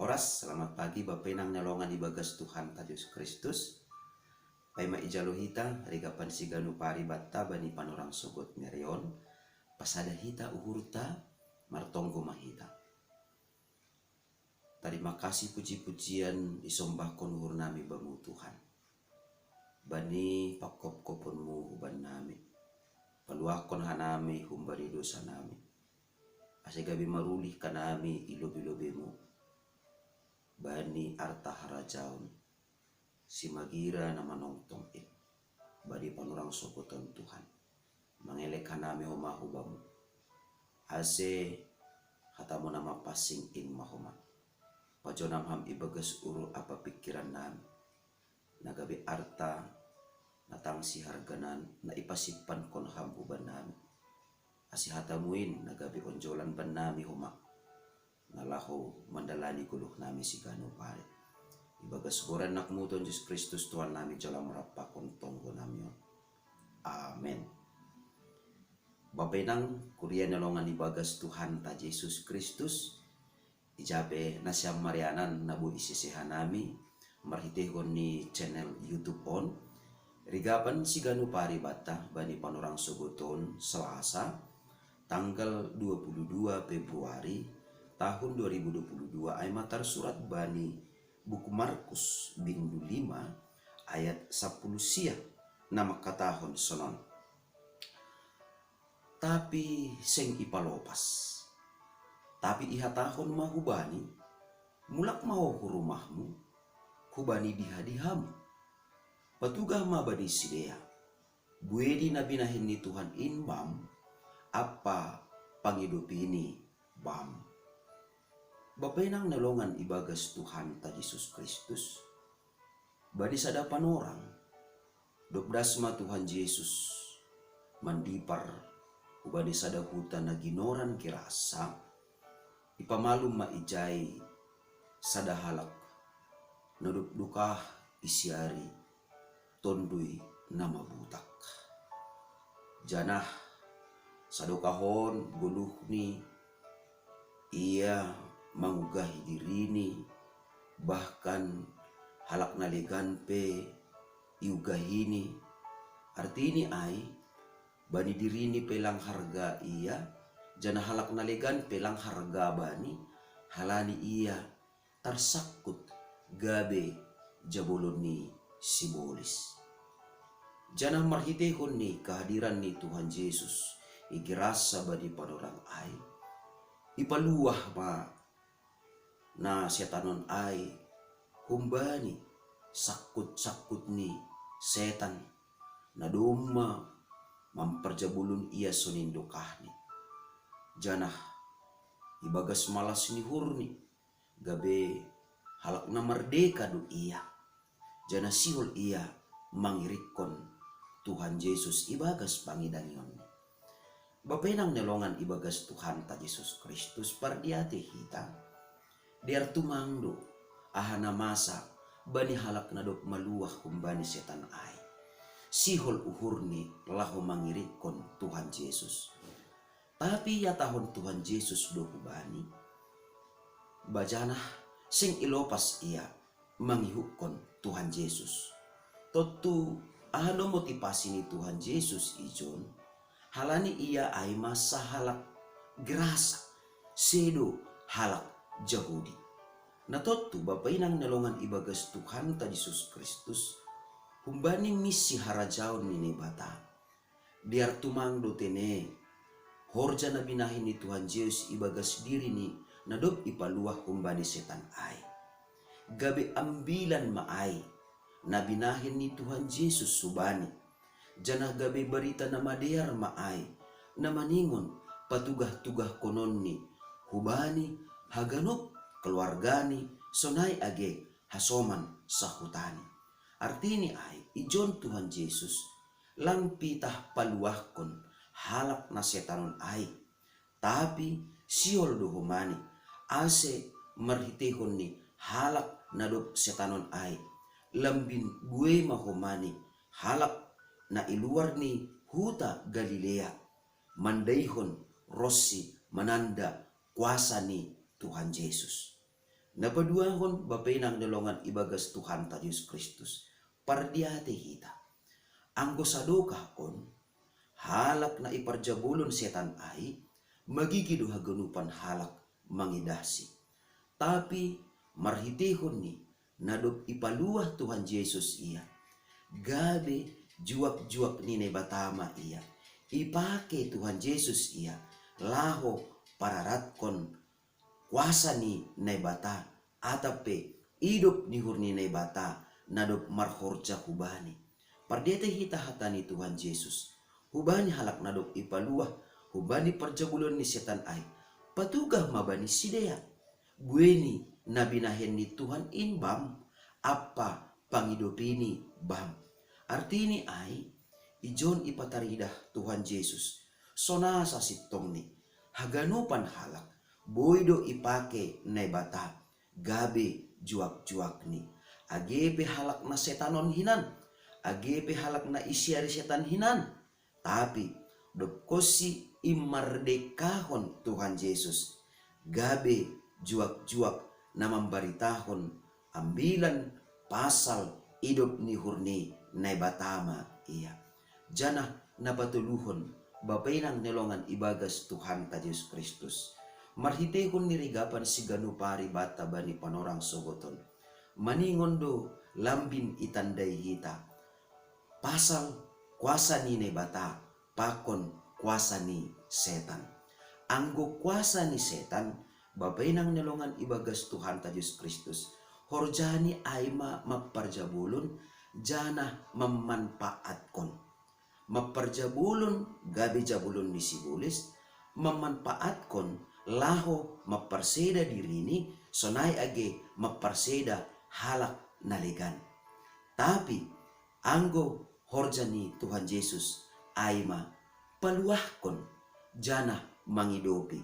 Oras, selamat pagi Bapak nang nyalongan ibagas Tuhan ta Yesus Kristus. Pai maijalo hita, rigapan siganu pari batta bani panurang sogot merion, pasada hita uhurta, martonggo mahita. Terima kasih puji-pujian isombahkon uhur nami bamu Tuhan. Bani pakop-koponmu uban nami, paluakon hanami humbari dosa nami. Asegabi marulih kanami ilobi-lobimu. Bani arta harajaun si magira na manongtong badi panurang sokoton Tuhan mangelek nami homahu bamu ase hatamu nama pasing in mahoma pajonam ham ibagas uru apa pikiran nami nagabi arta natang si harganan na ipasipan kon ham uban nami ase hatamuin nagabi onjolan ban nami homa nalaho mandalani guluh nami si ganu pare ibagas goran nakmu Tuhan Yesus Kristus Tuhan nami jalan merapakon tonggo nami. Amen. Bapenang kurian nyalongan ibagas Tuhan ta Yesus Kristus ijabe nasyam marianan nabu isisehan nami marhitehon ni channel YouTube on rigapan si ganu pari bata bani panurang sogoton Selasa tanggal 22 Februari tahun 2022 ay matar surat bani buku Markus bindu 5 ayat 10 sia nama katahon sonon. Tapi seng ipalopas. Tapi iha tahun mahubani mulak mau rumahmu hubani dihadihamu. Patugah mabadi sidea. Buedi nabinahin ni Tuhan inbam apa pangidupi ini bam. Bapenang nalongan ibagas Tuhan ta Yesus Kristus. Badi sadapan orang, dobdasma Tuhan Yesus mandipar ubadi sadahuta na ginoran kirasa, ipamalum maijay sadahalak, nadupdukah isyari, tonduy na mabutak. Janah sadokahon guluh ni ia mangugahi dirini bahkan halak naleganpe iugahini artini ay bani dirini pelang harga ia jana halak nalegan pelang harga bani halani ia tarsakut gabe jaboloni simbolis jana marhitehon ni kehadiran ni Tuhan Yesus igirasa bani padorang ay ipaluah ma na setanon ay humbani sakut-sakut ni setan na duma mamperjabulun ia sonindokahni janah ibagas malas ni hurni gabe halak na merdeka do ia jana sihol ia mangirikon Tuhan Yesus ibagas pangidanion bapenang nelongan ibagas Tuhan ta Yesus Kristus pardiate hita diar tumangdo ahana masa bani halak nadop maluah kumbani setan ay sihol uhurni lahu mangirikon Tuhan Yesus tapi ya tahun Tuhan Yesus do kubani bajanah sing ilopas ia mangihukon Tuhan Yesus totu ahano motivasi ni Tuhan Yesus ijon halani ia ay masa halak gerasa sedo halak Jahudi. Natotu bapainang nalongan ibagas Tuhan ta Yesus Kristus humbani misi harajaon ni bata. Diar tumangdo tene horja na binahin ni Tuhan Yesus ibagas diri ni nadop ipaluah humbani setan ay. Gabi ambilan maay na binahin ni Tuhan Yesus subani. Janah gabi berita na madear maay na maningon patugah-tugah konon ni hubani haganop keluargani sonai age hasoman sahutani. Artini ay ijon Tuhan Yesus langpitah paluahkon halak na setanon ay. Tapi siol dohumani ase marhitehon ni halak na dop setanon ay. Lambin gue mahumani halak na iluar ni huta Galilea. Mandaihon Rossi mananda kuasa ni Tuhan Yesus. Napaduahon bapenang nolongan ibagas Tuhan ta Yesus Kristus. Pardiate hita. Anggo sadokah on, halak na iparjabulon setan ay, magigido haganupan halak mangidasi. Tapi marhitihon ni, nadop ipaluah Tuhan Yesus iya. Gabe juak-juak ni batama iya. Ipake Tuhan Yesus iya. Laho pararatkon kuasa ni bata. Atape hidup ni hurni bata. Nadop marhorja hubani. Pardete hita hatani Tuhan Yesus. Hubani halak nadop ipaluah. Hubani parjabulon ni setan ay. Patugah mabani sidea. Bueni nabinahen ni Tuhan inbam. Apa pangidopini bam. Artini ay, ijon ipataridah Tuhan Yesus. Sona sa sitong ni. Haganupan halak. Boydo ipake bata. Gabe juak-juak ni. Agepe halak na setanon hinan. Agepe halak na isyari setan hinan. Tapi dokosi imardekahon Tuhan Yesus. Gabe juak-juak na membaritahon ambilan pasal hidup ni hurni batama iya. Janah napatuluhon bapainang nelongan ibagas Tuhan ta Yesus Kristus. Marhitehon nirigapan si ganupari bata bani panorang sogoton. Maningondo lambin itandai hita. Pasal kuasa ni bata, pakon kuasa ni setan. Anggo kuasa ni setan, bapainang nelongan ibagas Tuhan ta Yesus Kristus. Horjani aima maparjabulun, jana memanfaatkon. Maparjabulun gabi jabulun ni sibulis, memanfaatkon laho maparseda dirini, sonai age maparseda halak naligan. Tapi anggo horjani Tuhan Yesus aima paluahkon jana mangidopi.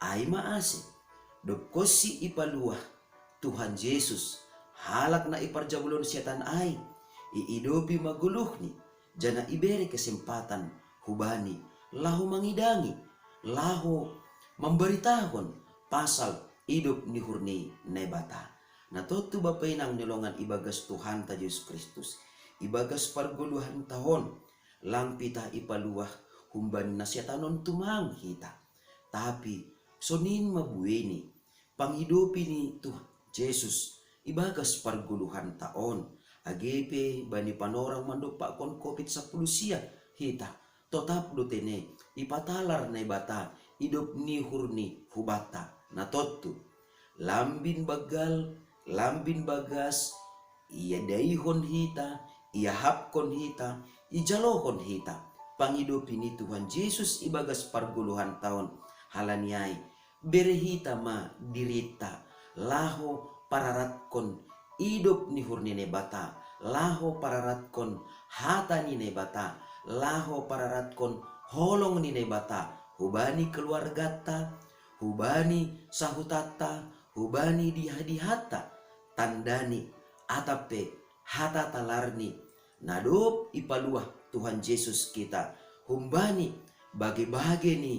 Aima ase dokosi ipaluah Tuhan Yesus halak na iparjabulon setan ay iidopi maguluh ni jana iberi kesempatan hubani lahu mangidangi lahu memberitahon pasal hidup ni hurni bata. Natotu bapainang nilongan ibagas Tuhan ta Yesus Kristus. Ibagas parguluhan tahon lampita ipaluah humban na setanon tumang hita. Tapi sonin mabueni panghidupi ni Tuhan Yesus ibagas parguluhan taon. Agepe bani panorang mandopa kon COVID-10 siya hita. Totap lutene ipatalar na bata hidup ni hurni hubata. Natotu lambin bagal, lambin bagas, iya daihon hita, iya hapkon hita, ijalohon hita. Panghidupi ni Tuhan Yesus ibagas parguluhan taon. Halaniay berehita ma dirita laho pararatkon hidup ni hurni bata, laho pararatkon hata ni bata, laho pararatkon holong ni bata, hubani keluargata, hubani sahutata, hubani dihadihata, tandani atape hata talarni nadop ipaluah Tuhan Yesus kita humbani bagi-bagi ni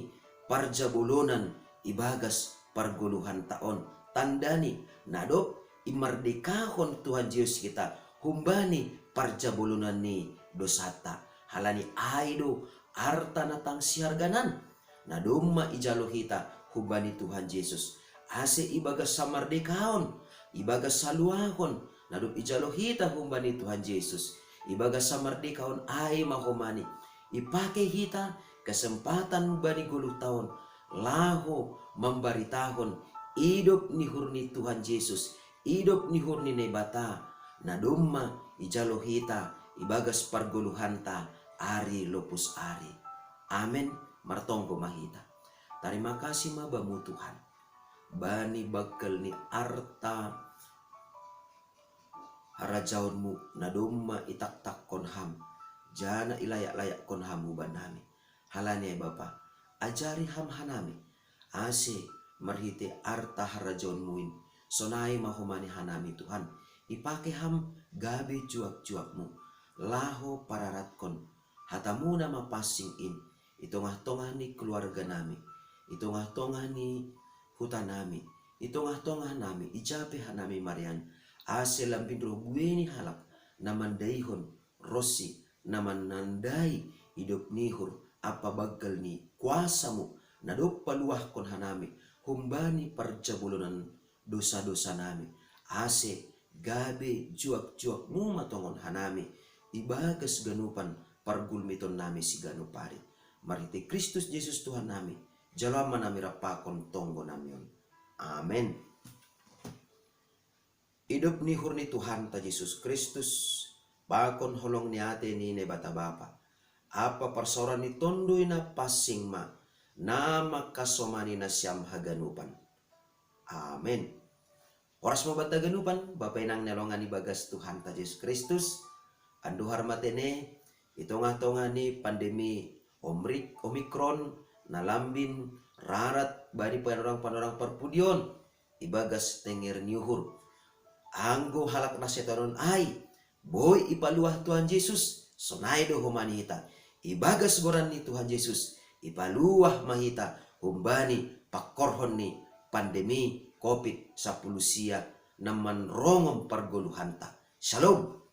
parjabulunan ibagas parguluhan taon. Tandani nadop imardekahon Tuhan Yesus kita humbani parjabulunan ni dosata. Halani aido arta natang siharganan nadumma ijalo hita humbani Tuhan Yesus. Ase ibagas samardekahon, ibagas saluahon nadop ijalo hita humbani Tuhan Yesus. Ibagas samardekahon ay mahomani ipake hita kesempatan bani guluh tahun laho membaritahon hidup ni hurni Tuhan Yesus, hidup ni hurni bata, nadumma ijalo hita ibagas parguluhanta ari lopus ari. Amen. Martonggo mahita. Terima kasih mabamu Tuhan. Bani bakal ni arta harajaunmu nadumma itak-tak konham. Jana ilayak-layak konhamu banami. Halani Bapa, ajari ham hanami. Ase marhite arta harajaun muin. Sonai mahumani hanami Tuhan. Ipake ham gabi juak-juakmu. Laho pararatkon. Hatamu nama passing in. Itongah-tongah ni keluarga nami. Itongah-tongah ni hutan nami. itongah-tongah nami ijape hanami marian ase lampin ro bueni halak naman daihon rosi naman nandai hidup nihur apa bagal ni kuasamu nadop paluah kon hanami humbani parjabulunan dosa-dosa nami ase gabe juak-juak mu matongon hanami ibagas ganupan pargulmiton nami si ganupari mariti Kristus Yesus Tuhan nami jalama nami rapakon tonggo namion. Amen. Hidup ni hurni Tuhan ta Yesus Kristus bakon holong ni ate ni ne bata bapa apa persoran ni tondoi na pasing ma nama kasomani na siyam haganupan. Amen. Oras mo bata ganupan bapa inang nelongan ibagas Tuhan ta Yesus Kristus andu harmatene itonga-tonga ni pandemi Omikron nalambin rarat bari panorang perpudion ibagas tenger niuhur anggo halak na setanon ay boy ipaluah Tuhan Yesus sonay do humanita ibagas goran ni Tuhan Yesus ipaluah mahita humbani pakorhon ni pandemi COVID-10 naman rongom pargoluhanta. Shalom.